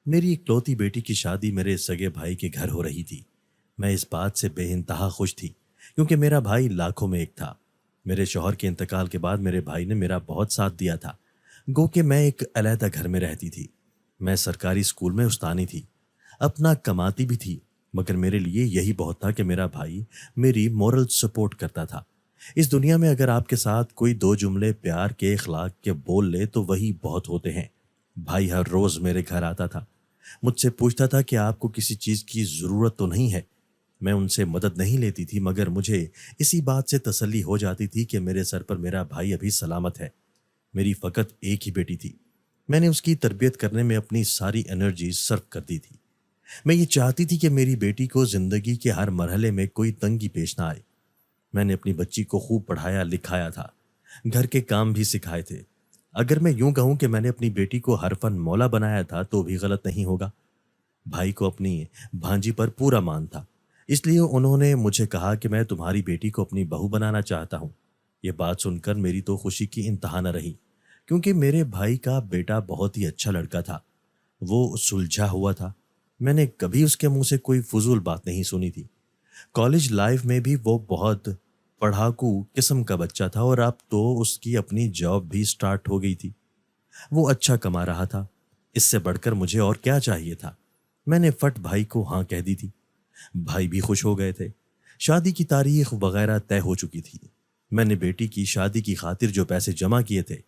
میری اکلوتی بیٹی کی شادی میرے سگے بھائی کے گھر ہو رہی تھی۔ میں اس بات سے بے انتہا خوش تھی کیونکہ میرا بھائی لاکھوں میں ایک تھا۔ میرے شوہر کے انتقال کے بعد میرے بھائی نے میرا بہت ساتھ دیا تھا، گو کہ میں ایک علیحدہ گھر میں رہتی تھی۔ میں سرکاری اسکول میں استانی تھی، اپنا کماتی بھی تھی، مگر میرے لیے یہی بہت تھا کہ میرا بھائی میری مورل سپورٹ کرتا تھا۔ اس دنیا میں اگر آپ کے ساتھ کوئی دو جملے پیار کے اخلاق کے بول لے تو وہی بہت ہوتے ہیں۔ بھائی ہر روز میرے گھر آتا تھا، مجھ سے پوچھتا تھا کہ آپ کو کسی چیز کی ضرورت تو نہیں ہے۔ میں ان سے مدد نہیں لیتی تھی، مگر مجھے اسی بات سے تسلی ہو جاتی تھی کہ میرے سر پر میرا بھائی ابھی سلامت ہے۔ میری فقط ایک ہی بیٹی تھی، میں نے اس کی تربیت کرنے میں اپنی ساری انرجی صرف کر دی تھی۔ میں یہ چاہتی تھی کہ میری بیٹی کو زندگی کے ہر مرحلے میں کوئی تنگی پیش نہ آئے۔ میں نے اپنی بچی کو خوب پڑھایا لکھایا تھا، گھر کے کام بھی سکھائے تھے۔ اگر میں یوں کہوں کہ میں نے اپنی بیٹی کو حرفن مولا بنایا تھا تو بھی غلط نہیں ہوگا۔ بھائی کو اپنی بھانجی پر پورا مان تھا، اس لیے انہوں نے مجھے کہا کہ میں تمہاری بیٹی کو اپنی بہو بنانا چاہتا ہوں۔ یہ بات سن کر میری تو خوشی کی انتہا نہ رہی، کیونکہ میرے بھائی کا بیٹا بہت ہی اچھا لڑکا تھا، وہ سلجھا ہوا تھا۔ میں نے کبھی اس کے منہ سے کوئی فضول بات نہیں سنی تھی۔ کالج لائف میں بھی وہ بہت پڑھاکو قسم کا بچہ تھا، اور اب تو اس کی اپنی جاب بھی سٹارٹ ہو گئی تھی۔ وہ اچھا کما رہا تھا، اس سے بڑھ کر مجھے اور کیا چاہیے تھا؟ میں نے فٹ بھائی کو ہاں کہہ دی تھی۔ بھائی بھی خوش ہو گئے تھے، شادی کی تاریخ وغیرہ طے ہو چکی تھی۔ میں نے بیٹی کی شادی کی خاطر جو پیسے جمع کیے تھے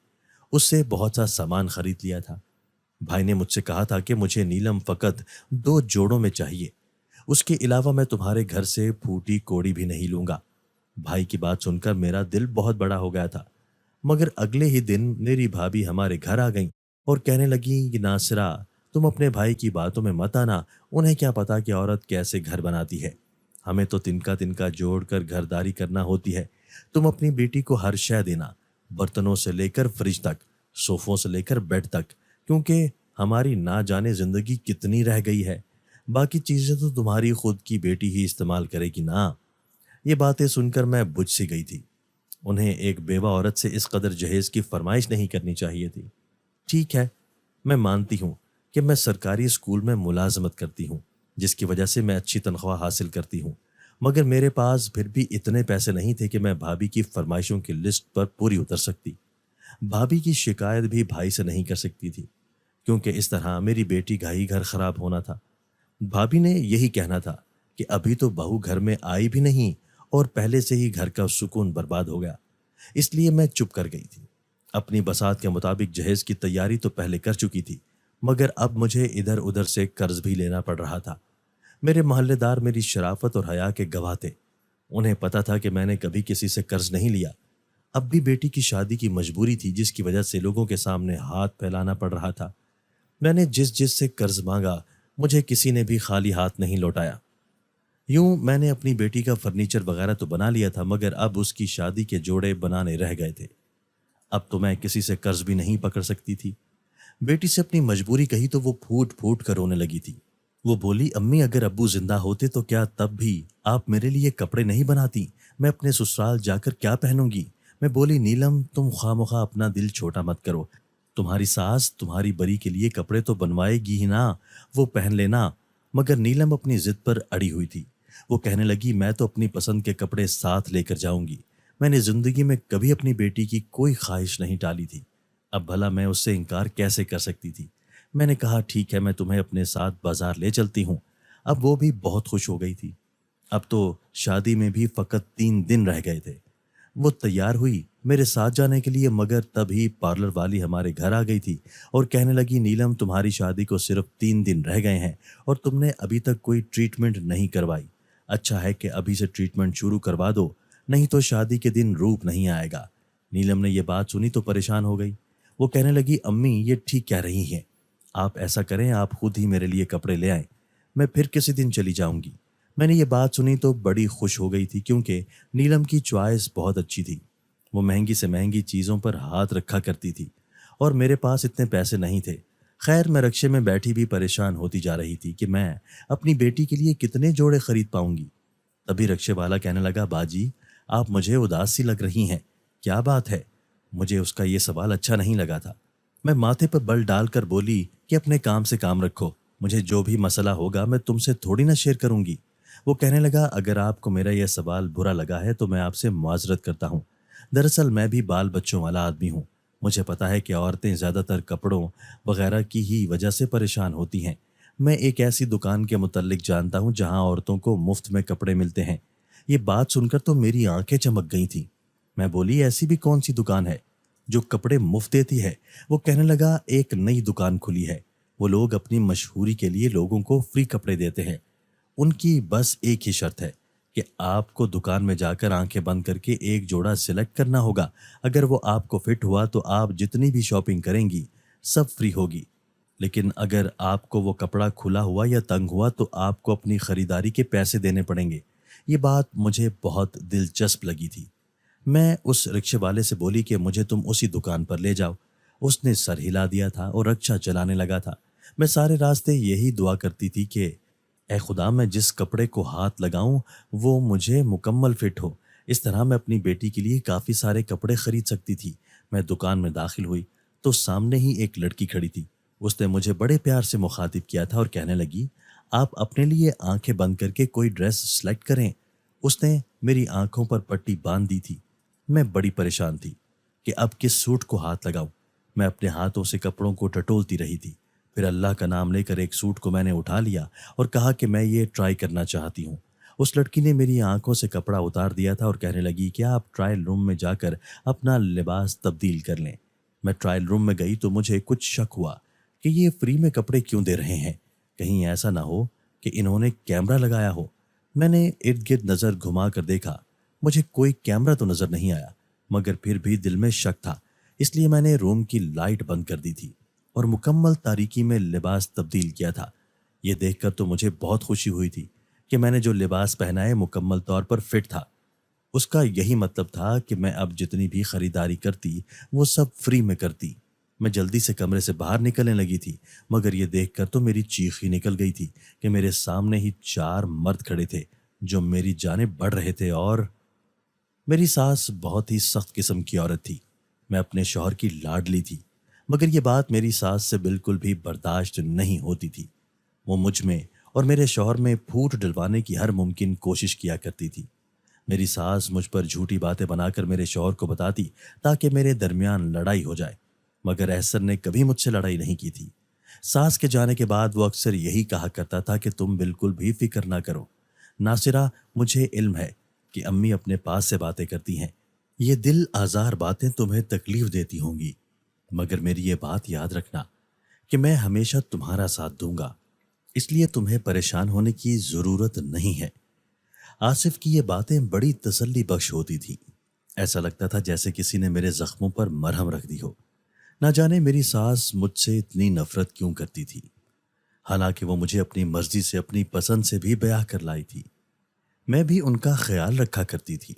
اس سے بہت سا سامان خرید لیا تھا۔ بھائی نے مجھ سے کہا تھا کہ مجھے نیلم فقط 2 جوڑوں میں چاہیے، اس کے علاوہ میں تمہارے گھر سے پھوٹی کوڑی بھی نہیں لوں گا۔ بھائی کی بات سن کر میرا دل بہت بڑا ہو گیا تھا، مگر اگلے ہی دن میری بھابھی ہمارے گھر آ گئیں اور کہنے لگیں کہ ناصرہ، تم اپنے بھائی کی باتوں میں مت آنا، انہیں کیا پتا کہ عورت کیسے گھر بناتی ہے، ہمیں تو تنکا تنکا جوڑ کر گھرداری کرنا ہوتی ہے۔ تم اپنی بیٹی کو ہر شے دینا، برتنوں سے لے کر فریج تک، صوفوں سے لے کر بیڈ تک، کیونکہ ہماری نہ جانے زندگی کتنی رہ گئی ہے، باقی چیزیں تو تمہاری خود کی بیٹی ہی استعمال کرے گی نا۔ یہ باتیں سن کر میں بجھ سی گئی تھی۔ انہیں ایک بیوہ عورت سے اس قدر جہیز کی فرمائش نہیں کرنی چاہیے تھی۔ ٹھیک ہے، میں مانتی ہوں کہ میں سرکاری اسکول میں ملازمت کرتی ہوں، جس کی وجہ سے میں اچھی تنخواہ حاصل کرتی ہوں، مگر میرے پاس پھر بھی اتنے پیسے نہیں تھے کہ میں بھابھی کی فرمائشوں کی لسٹ پر پوری اتر سکتی۔ بھابھی کی شکایت بھی بھائی سے نہیں کر سکتی تھی، کیونکہ اس طرح میری بیٹی کا ہی گھر خراب ہونا تھا۔ بھابھی نے یہی کہنا تھا کہ ابھی تو بہو گھر میں آئی بھی نہیں اور پہلے سے ہی گھر کا سکون برباد ہو گیا۔ اس لیے میں چپ کر گئی تھی۔ اپنی بساط کے مطابق جہیز کی تیاری تو پہلے کر چکی تھی، مگر اب مجھے ادھر ادھر سے قرض بھی لینا پڑ رہا تھا۔ میرے محلے دار میری شرافت اور حیا کے گواہ تھے، انہیں پتا تھا کہ میں نے کبھی کسی سے قرض نہیں لیا۔ اب بھی بیٹی کی شادی کی مجبوری تھی، جس کی وجہ سے لوگوں کے سامنے ہاتھ پھیلانا پڑ رہا تھا۔ میں نے جس سے قرض مانگا، مجھے کسی نے بھی خالی ہاتھ نہیں لوٹایا۔ یوں میں نے اپنی بیٹی کا فرنیچر وغیرہ تو بنا لیا تھا، مگر اب اس کی شادی کے جوڑے بنانے رہ گئے تھے۔ اب تو میں کسی سے قرض بھی نہیں پکڑ سکتی تھی۔ بیٹی سے اپنی مجبوری کہی تو وہ پھوٹ پھوٹ کر رونے لگی تھی۔ وہ بولی، امی اگر ابو زندہ ہوتے تو کیا تب بھی آپ میرے لیے کپڑے نہیں بناتی؟ میں اپنے سسرال جا کر کیا پہنوں گی؟ میں بولی، نیلم تم خواہ اپنا دل چھوٹا مت کرو، تمہاری ساس تمہاری بری کے لیے کپڑے تو بنوائے گی ہی نا، وہ پہن لینا۔ مگر نیلم اپنی ضد پر اڑی ہوئی تھی۔ وہ کہنے لگی، میں تو اپنی پسند کے کپڑے ساتھ لے کر جاؤں گی، میں نے زندگی میں کبھی اپنی بیٹی کی کوئی خواہش نہیں ٹالی تھی، اب بھلا میں اس سے انکار کیسے کر سکتی تھی؟ میں نے کہا، ٹھیک ہے، میں تمہیں اپنے ساتھ بازار لے چلتی ہوں۔ اب وہ بھی بہت خوش ہو گئی تھی۔ اب تو شادی میں بھی فقط 3 دن رہ گئے تھے۔ وہ تیار ہوئی میرے ساتھ جانے کے لیے، مگر تب ہی پارلر والی ہمارے گھر آ گئی تھی اور کہنے لگی، نیلم تمہاری شادی کو صرف 3 دن رہ گئے ہیں اور تم نے ابھی تک کوئی ٹریٹمنٹ نہیں کروائی۔ اچھا ہے کہ ابھی سے ٹریٹمنٹ شروع کروا دو، نہیں تو شادی کے دن روپ نہیں آئے گا۔ نیلم نے یہ بات سنی تو پریشان ہو گئی۔ وہ کہنے لگی، امی یہ ٹھیک کہہ رہی ہیں، آپ ایسا کریں، آپ خود ہی میرے لیے کپڑے لے آئیں، میں پھر کسی دن چلی جاؤں گی۔ میں نے یہ بات سنی تو بڑی خوش ہو گئی تھی، کیونکہ نیلم کی چوائس بہت اچھی تھی۔ وہ مہنگی سے مہنگی چیزوں پر ہاتھ رکھا کرتی تھی اور میرے پاس اتنے پیسے نہیں تھے۔ خیر، میں رکشے میں بیٹھی بھی پریشان ہوتی جا رہی تھی کہ میں اپنی بیٹی کے لیے کتنے جوڑے خرید پاؤں گی۔ تبھی رکشے والا کہنے لگا، باجی آپ مجھے اداس سی لگ رہی ہیں، کیا بات ہے؟ مجھے اس کا یہ سوال اچھا نہیں لگا تھا۔ میں ماتھے پر بل ڈال کر بولی کہ اپنے کام سے کام رکھو، مجھے جو بھی مسئلہ ہوگا میں تم سے تھوڑی نہ شیئر کروں گی۔ وہ کہنے لگا، اگر آپ کو میرا یہ سوال برا لگا ہے تو میں آپ سے معذرت کرتا ہوں۔ دراصل میں بھی بال بچوں والا آدمی ہوں۔ مجھے پتا ہے کہ عورتیں زیادہ تر کپڑوں وغیرہ کی ہی وجہ سے پریشان ہوتی ہیں۔ میں ایک ایسی دکان کے متعلق جانتا ہوں جہاں عورتوں کو مفت میں کپڑے ملتے ہیں۔ یہ بات سن کر تو میری آنکھیں چمک گئی تھیں۔ میں بولی، ایسی بھی کون سی دکان ہے جو کپڑے مفت دیتی ہے؟ وہ کہنے لگا، ایک نئی دکان کھلی ہے۔ وہ لوگ اپنی مشہوری کے لیے لوگوں کو فری کپڑے دیتے ہیں۔ ان کی بس ایک ہی شرط ہے کہ آپ کو دکان میں جا کر آنکھیں بند کر کے ایک جوڑا سلیکٹ کرنا ہوگا۔ اگر وہ آپ کو فٹ ہوا تو آپ جتنی بھی شاپنگ کریں گی سب فری ہوگی، لیکن اگر آپ کو وہ کپڑا کھلا ہوا یا تنگ ہوا تو آپ کو اپنی خریداری کے پیسے دینے پڑیں گے۔ یہ بات مجھے بہت دلچسپ لگی تھی۔ میں اس رکشے والے سے بولی کہ مجھے تم اسی دکان پر لے جاؤ۔ اس نے سر ہلا دیا تھا اور رکشہ چلانے لگا تھا۔ میں سارے راستے یہی دعا کرتی تھی کہ اے خدا، میں جس کپڑے کو ہاتھ لگاؤں وہ مجھے مکمل فٹ ہو۔ اس طرح میں اپنی بیٹی کے لیے کافی سارے کپڑے خرید سکتی تھی۔ میں دکان میں داخل ہوئی تو سامنے ہی ایک لڑکی کھڑی تھی۔ اس نے مجھے بڑے پیار سے مخاطب کیا تھا اور کہنے لگی، آپ اپنے لیے آنکھیں بند کر کے کوئی ڈریس سلیکٹ کریں۔ اس نے میری آنکھوں پر پٹی باندھ دی تھی۔ میں بڑی پریشان تھی کہ اب کس سوٹ کو ہاتھ لگاؤں۔ میں اپنے ہاتھوں سے کپڑوں کو ٹٹولتی رہی تھی۔ پھر اللہ کا نام لے کر ایک سوٹ کو میں نے اٹھا لیا اور کہا کہ میں یہ ٹرائی کرنا چاہتی ہوں۔ اس لڑکی نے میری آنکھوں سے کپڑا اتار دیا تھا اور کہنے لگی کہ آپ ٹرائل روم میں جا کر اپنا لباس تبدیل کر لیں۔ میں ٹرائل روم میں گئی تو مجھے کچھ شک ہوا کہ یہ فری میں کپڑے کیوں دے رہے ہیں۔ کہیں ایسا نہ ہو کہ انہوں نے کیمرہ لگایا ہو۔ میں نے ارد گرد نظر گھما کر دیکھا۔ مجھے کوئی کیمرہ تو نظر نہیں آیا، مگر پھر بھی دل میں شک تھا، اس لیے میں نے روم کی لائٹ بند کر دی تھی اور مکمل تاریکی میں لباس تبدیل کیا تھا۔ یہ دیکھ کر تو مجھے بہت خوشی ہوئی تھی کہ میں نے جو لباس پہنا ہے مکمل طور پر فٹ تھا۔ اس کا یہی مطلب تھا کہ میں اب جتنی بھی خریداری کرتی وہ سب فری میں کرتی۔ میں جلدی سے کمرے سے باہر نکلنے لگی تھی، مگر یہ دیکھ کر تو میری چیخ ہی نکل گئی تھی کہ میرے سامنے ہی 4 مرد کھڑے تھے جو میری جانب بڑھ رہے تھے، اور میری ساس بہت ہی سخت قسم کی عورت تھی۔ میں اپنے شوہر کی لاڈلی تھی، مگر یہ بات میری ساس سے بالکل بھی برداشت نہیں ہوتی تھی۔ وہ مجھ میں اور میرے شوہر میں پھوٹ ڈلوانے کی ہر ممکن کوشش کیا کرتی تھی۔ میری ساس مجھ پر جھوٹی باتیں بنا کر میرے شوہر کو بتاتی تاکہ میرے درمیان لڑائی ہو جائے، مگر احسن نے کبھی مجھ سے لڑائی نہیں کی تھی۔ ساس کے جانے کے بعد وہ اکثر یہی کہا کرتا تھا کہ تم بالکل بھی فکر نہ کرو ناصرہ، مجھے علم ہے کہ امی اپنے پاس سے باتیں کرتی ہیں، یہ دل آزار باتیں تمہیں تکلیف دیتی ہوں گی، مگر میری یہ بات یاد رکھنا کہ میں ہمیشہ تمہارا ساتھ دوں گا، اس لیے تمہیں پریشان ہونے کی ضرورت نہیں ہے۔ آصف کی یہ باتیں بڑی تسلی بخش ہوتی تھیں۔ ایسا لگتا تھا جیسے کسی نے میرے زخموں پر مرہم رکھ دی ہو۔ نہ جانے میری ساس مجھ سے اتنی نفرت کیوں کرتی تھی، حالانکہ وہ مجھے اپنی مرضی سے اپنی پسند سے بھی بیاہ کر لائی تھی۔ میں بھی ان کا خیال رکھا کرتی تھی،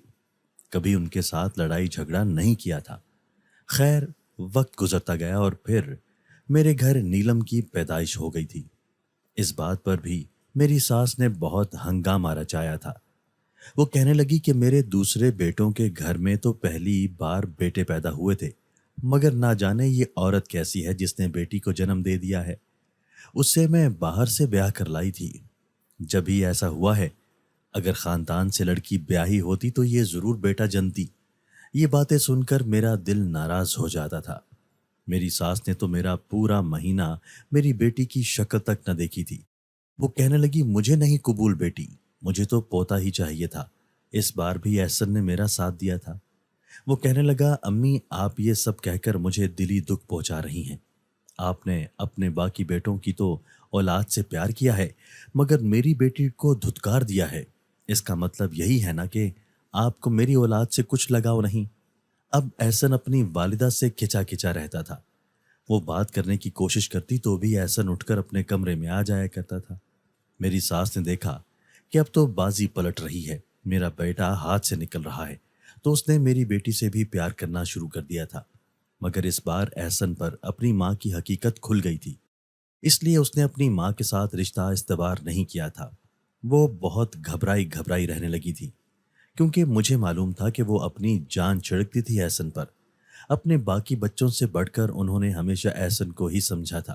کبھی ان کے ساتھ لڑائی جھگڑا نہیں کیا تھا۔ خیر، وقت گزرتا گیا اور پھر میرے گھر نیلم کی پیدائش ہو گئی تھی۔ اس بات پر بھی میری ساس نے بہت ہنگامہ رچایا تھا۔ وہ کہنے لگی کہ میرے دوسرے بیٹوں کے گھر میں تو پہلی بار بیٹے پیدا ہوئے تھے، مگر نہ جانے یہ عورت کیسی ہے جس نے بیٹی کو جنم دے دیا ہے، اس سے میں باہر سے بیاہ کر لائی تھی۔ جب ہی ایسا ہوا ہے، اگر خاندان سے لڑکی بیاہی ہوتی تو یہ ضرور بیٹا جنتی۔ یہ باتیں سن کر میرا دل ناراض ہو جاتا تھا۔ میری ساس نے تو میرا پورا مہینہ میری بیٹی کی شکل تک نہ دیکھی تھی۔ وہ کہنے لگی، مجھے نہیں قبول بیٹی، مجھے تو پوتا ہی چاہیے تھا۔ اس بار بھی احسن نے میرا ساتھ دیا تھا۔ وہ کہنے لگا، امی آپ یہ سب کہہ کر مجھے دلی دکھ پہنچا رہی ہیں۔ آپ نے اپنے باقی بیٹوں کی تو اولاد سے پیار کیا ہے، مگر میری بیٹی کو دھتکار دیا ہے۔ اس کا مطلب یہی ہے نا کہ آپ کو میری اولاد سے کچھ لگاؤ نہیں۔ اب احسن اپنی والدہ سے کھچا کھچا رہتا تھا۔ وہ بات کرنے کی کوشش کرتی تو بھی احسن اٹھ کر اپنے کمرے میں آ جایا کرتا تھا۔ میری ساس نے دیکھا کہ اب تو بازی پلٹ رہی ہے، میرا بیٹا ہاتھ سے نکل رہا ہے، تو اس نے میری بیٹی سے بھی پیار کرنا شروع کر دیا تھا۔ مگر اس بار احسن پر اپنی ماں کی حقیقت کھل گئی تھی، اس لیے اس نے اپنی ماں کے ساتھ رشتہ استوار نہیں کیا تھا۔ وہ بہت گھبرائی رہنے لگی تھی، کیونکہ مجھے معلوم تھا کہ وہ اپنی جان چھڑکتی تھی احسن پر۔ اپنے باقی بچوں سے بڑھ کر انہوں نے ہمیشہ احسن کو ہی سمجھا تھا۔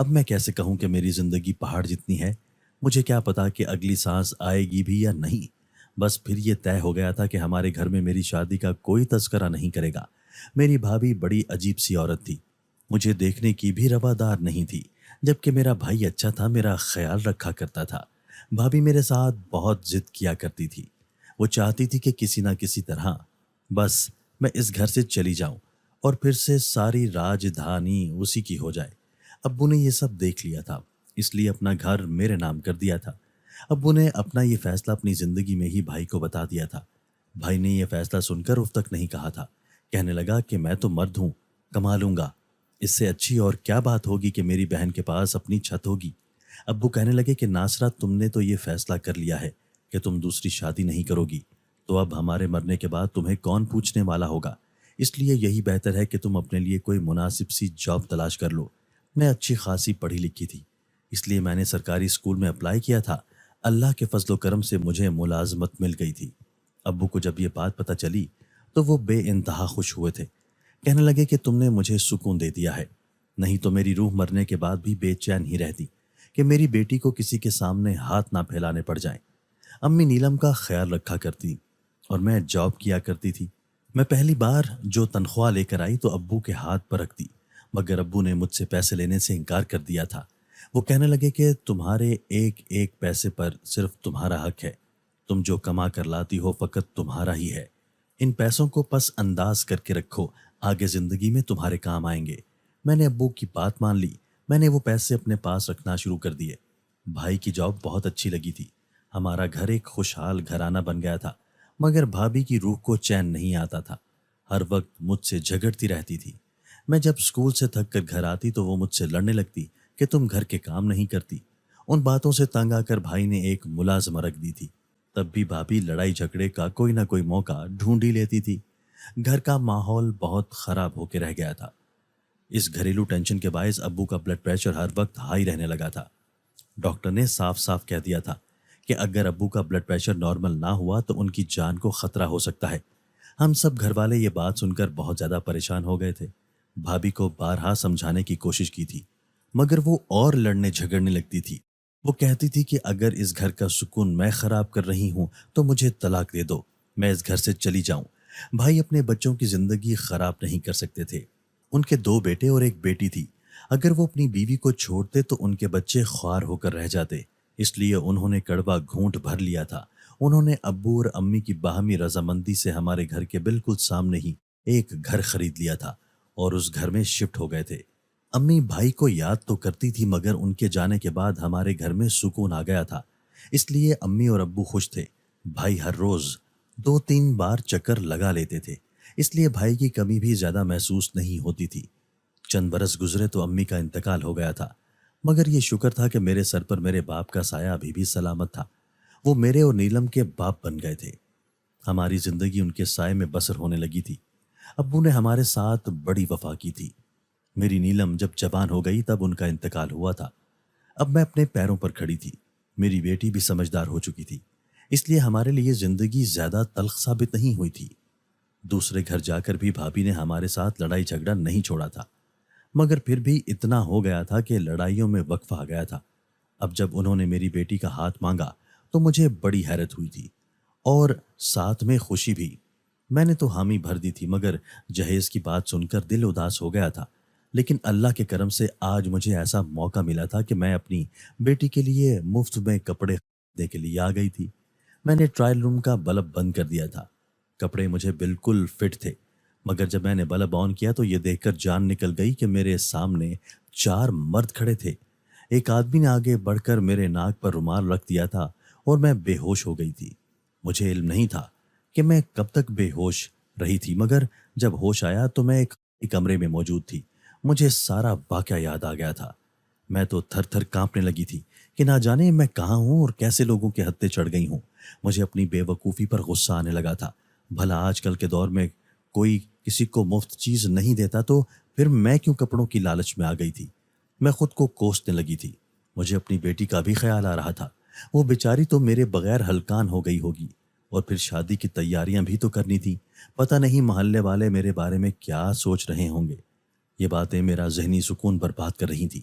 اب میں کیسے کہوں کہ میری زندگی پہاڑ جتنی ہے؟ مجھے کیا پتا کہ اگلی سانس آئے گی بھی یا نہیں۔ بس پھر یہ طے ہو گیا تھا کہ ہمارے گھر میں میری شادی کا کوئی تذکرہ نہیں کرے گا۔ میری بھابھی بڑی عجیب سی عورت تھی، مجھے دیکھنے کی بھی روادار نہیں تھی، جبکہ میرا بھائی اچھا تھا، میرا خیال رکھا کرتا تھا۔ بھابھی میرے ساتھ بہت ضد کیا کرتی تھی، وہ چاہتی تھی کہ کسی نہ کسی طرح بس میں اس گھر سے چلی جاؤں اور پھر سے ساری راجدھانی اسی کی ہو جائے۔ ابو نے یہ سب دیکھ لیا تھا، اس لیے اپنا گھر میرے نام کر دیا تھا۔ ابو نے اپنا یہ فیصلہ اپنی زندگی میں ہی بھائی کو بتا دیا تھا۔ بھائی نے یہ فیصلہ سن کر اف تک نہیں کہا تھا، کہنے لگا کہ میں تو مرد ہوں، کما لوں گا، اس سے اچھی اور کیا بات ہوگی کہ میری بہن کے پاس اپنی چھت ہوگی۔ ابو کہنے لگے کہ ناصرہ، تم نے تو یہ فیصلہ کر لیا ہے کہ تم دوسری شادی نہیں کرو گی، تو اب ہمارے مرنے کے بعد تمہیں کون پوچھنے والا ہوگا؟ اس لیے یہی بہتر ہے کہ تم اپنے لیے کوئی مناسب سی جاب تلاش کر لو۔ میں اچھی خاصی پڑھی لکھی تھی، اس لیے میں نے سرکاری اسکول میں اپلائی کیا تھا۔ اللہ کے فضل و کرم سے مجھے ملازمت مل گئی تھی۔ ابو کو جب یہ بات پتہ چلی تو وہ بے انتہا خوش ہوئے تھے، کہنے لگے کہ تم نے مجھے سکون دے دیا ہے، نہیں تو میری روح مرنے کے بعد بھی بے چین ہی رہتی کہ میری بیٹی کو کسی کے سامنے ہاتھ نہ پھیلانے پڑ جائیں۔ امی نیلم کا خیال رکھا کرتی اور میں جاب کیا کرتی تھی۔ میں پہلی بار جو تنخواہ لے کر آئی تو ابو کے ہاتھ پر رکھ دی، مگر ابو نے مجھ سے پیسے لینے سے انکار کر دیا تھا۔ وہ کہنے لگے کہ تمہارے ایک ایک پیسے پر صرف تمہارا حق ہے، تم جو کما کر لاتی ہو فقط تمہارا ہی ہے، ان پیسوں کو پس انداز کر کے رکھو، آگے زندگی میں تمہارے کام آئیں گے۔ میں نے ابو کی بات مان لی، میں نے وہ پیسے اپنے پاس رکھنا شروع کر دیے۔ بھائی کی جاب بہت اچھی لگی تھی، ہمارا گھر ایک خوشحال گھرانہ بن گیا تھا، مگر بھابھی کی روح کو چین نہیں آتا تھا، ہر وقت مجھ سے جھگڑتی رہتی تھی۔ میں جب اسکول سے تھک کر گھر آتی تو وہ مجھ سے لڑنے لگتی کہ تم گھر کے کام نہیں کرتی۔ ان باتوں سے تنگ آ کر بھائی نے ایک ملازمہ رکھ دی تھی، تب بھی بھابھی لڑائی جھگڑے کا کوئی نہ کوئی موقع ڈھونڈ ہی لیتی تھی۔ گھر کا ماحول بہت خراب ہو کے رہ گیا تھا۔ اس گھریلو ٹینشن کے باعث ابو کا بلڈ پریشر ہر وقت ہائی رہنے لگا تھا۔ ڈاکٹر نے صاف صاف کہہ دیا تھا کہ اگر ابو کا بلڈ پریشر نارمل نہ ہوا تو ان کی جان کو خطرہ ہو سکتا ہے۔ ہم سب گھر والے یہ بات سن کر بہت زیادہ پریشان ہو گئے تھے۔ بھابھی کو بارہا سمجھانے کی کوشش کی تھی، مگر وہ اور لڑنے جھگڑنے لگتی تھی۔ وہ کہتی تھی کہ اگر اس گھر کا سکون میں خراب کر رہی ہوں تو مجھے طلاق دے دو، میں اس گھر سے چلی جاؤں۔ بھائی اپنے بچوں کی زندگی خراب نہیں کر سکتے تھے، ان کے 2 بیٹے اور 1 بیٹی تھی، اگر وہ اپنی بیوی کو چھوڑتے تو ان کے بچے خوار ہو کر رہ جاتے، اس لیے انہوں نے کڑوا گھونٹ بھر لیا تھا۔ انہوں نے ابو اور امی کی باہمی رضامندی سے ہمارے گھر کے بالکل سامنے ہی ایک گھر خرید لیا تھا اور اس گھر میں شفٹ ہو گئے تھے۔ امی بھائی کو یاد تو کرتی تھی، مگر ان کے جانے کے بعد ہمارے گھر میں سکون آ گیا تھا، اس لیے امی اور ابو خوش تھے۔ بھائی ہر روز 2-3 بار چکر لگا لیتے تھے، اس لیے بھائی کی کمی بھی زیادہ محسوس نہیں ہوتی تھی۔ چند برس گزرے تو امی کا انتقال ہو گیا تھا، مگر یہ شکر تھا کہ میرے سر پر میرے باپ کا سایہ ابھی بھی سلامت تھا، وہ میرے اور نیلم کے باپ بن گئے تھے۔ ہماری زندگی ان کے سائے میں بسر ہونے لگی تھی۔ ابو نے ہمارے ساتھ بڑی وفا کی تھی۔ میری نیلم جب جوان ہو گئی تب ان کا انتقال ہوا تھا۔ اب میں اپنے پیروں پر کھڑی تھی، میری بیٹی بھی سمجھدار ہو چکی تھی، اس لیے ہمارے لیے زندگی زیادہ تلخ ثابت نہیں ہوئی تھی۔ دوسرے گھر جا کر بھی بھابھی نے ہمارے ساتھ لڑائی جھگڑا نہیں چھوڑا تھا، مگر پھر بھی اتنا ہو گیا تھا کہ لڑائیوں میں وقفہ آ گیا تھا۔ اب جب انہوں نے میری بیٹی کا ہاتھ مانگا تو مجھے بڑی حیرت ہوئی تھی اور ساتھ میں خوشی بھی۔ میں نے تو حامی بھر دی تھی، مگر جہیز کی بات سن کر دل اداس ہو گیا تھا، لیکن اللہ کے کرم سے آج مجھے ایسا موقع ملا تھا کہ میں اپنی بیٹی کے لیے مفت میں کپڑے خریدنے کے لیے آ گئی تھی۔ میں نے ٹرائل روم کا بلب بند کر دیا تھا، کپڑے مجھے بالکل فٹ تھے، مگر جب میں نے بلب آن کیا تو یہ دیکھ کر جان نکل گئی کہ میرے سامنے 4 مرد کھڑے تھے۔ ایک آدمی نے آگے بڑھ کر میرے ناک پر رومال رکھ دیا تھا اور میں بے ہوش ہو گئی تھی۔ مجھے علم نہیں تھا کہ میں کب تک بے ہوش رہی تھی، مگر جب ہوش آیا تو میں ایک کمرے میں موجود تھی۔ مجھے سارا واقعہ یاد آ گیا تھا۔ میں تو تھر تھر کانپنے لگی تھی کہ نہ جانے میں کہاں ہوں اور کیسے لوگوں کے ہتھے چڑھ گئی ہوں۔ مجھے اپنی بے وقوفی پر غصہ آنے لگا تھا۔ بھلا آج کل کے دور میں کوئی کسی کو مفت چیز نہیں دیتا تو پھر میں کیوں کپڑوں کی لالچ میں آ گئی تھی؟ میں خود کو کوسنے لگی تھی۔ مجھے اپنی بیٹی کا بھی خیال آ رہا تھا، وہ بیچاری تو میرے بغیر ہلکان ہو گئی ہوگی، اور پھر شادی کی تیاریاں بھی تو کرنی تھی۔ پتہ نہیں محلے والے میرے بارے میں کیا سوچ رہے ہوں گے۔ یہ باتیں میرا ذہنی سکون برباد کر رہی تھی۔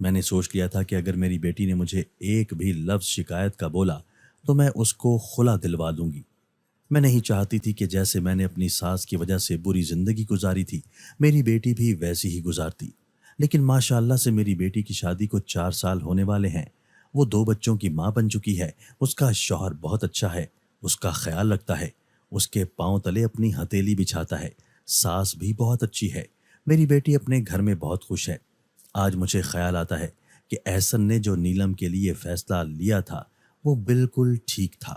میں نے سوچ لیا تھا کہ اگر میری بیٹی نے مجھے ایک بھی لفظ شکایت کا بولا تو میں اس کو خلا دلوا دوں گی۔ میں نہیں چاہتی تھی کہ جیسے میں نے اپنی ساس کی وجہ سے بری زندگی گزاری تھی میری بیٹی بھی ویسی ہی گزارتی، لیکن ماشاء اللہ سے میری بیٹی کی شادی کو 4 سال ہونے والے ہیں۔ وہ 2 بچوں کی ماں بن چکی ہے، اس کا شوہر بہت اچھا ہے، اس کا خیال رکھتا ہے، اس کے پاؤں تلے اپنی ہتھیلی بچھاتا ہے، ساس بھی بہت اچھی ہے، میری بیٹی اپنے گھر میں بہت خوش ہے۔ آج مجھے خیال آتا ہے کہ احسن نے جو نیلم کے لیے فیصلہ لیا تھا وہ بالکل ٹھیک تھا۔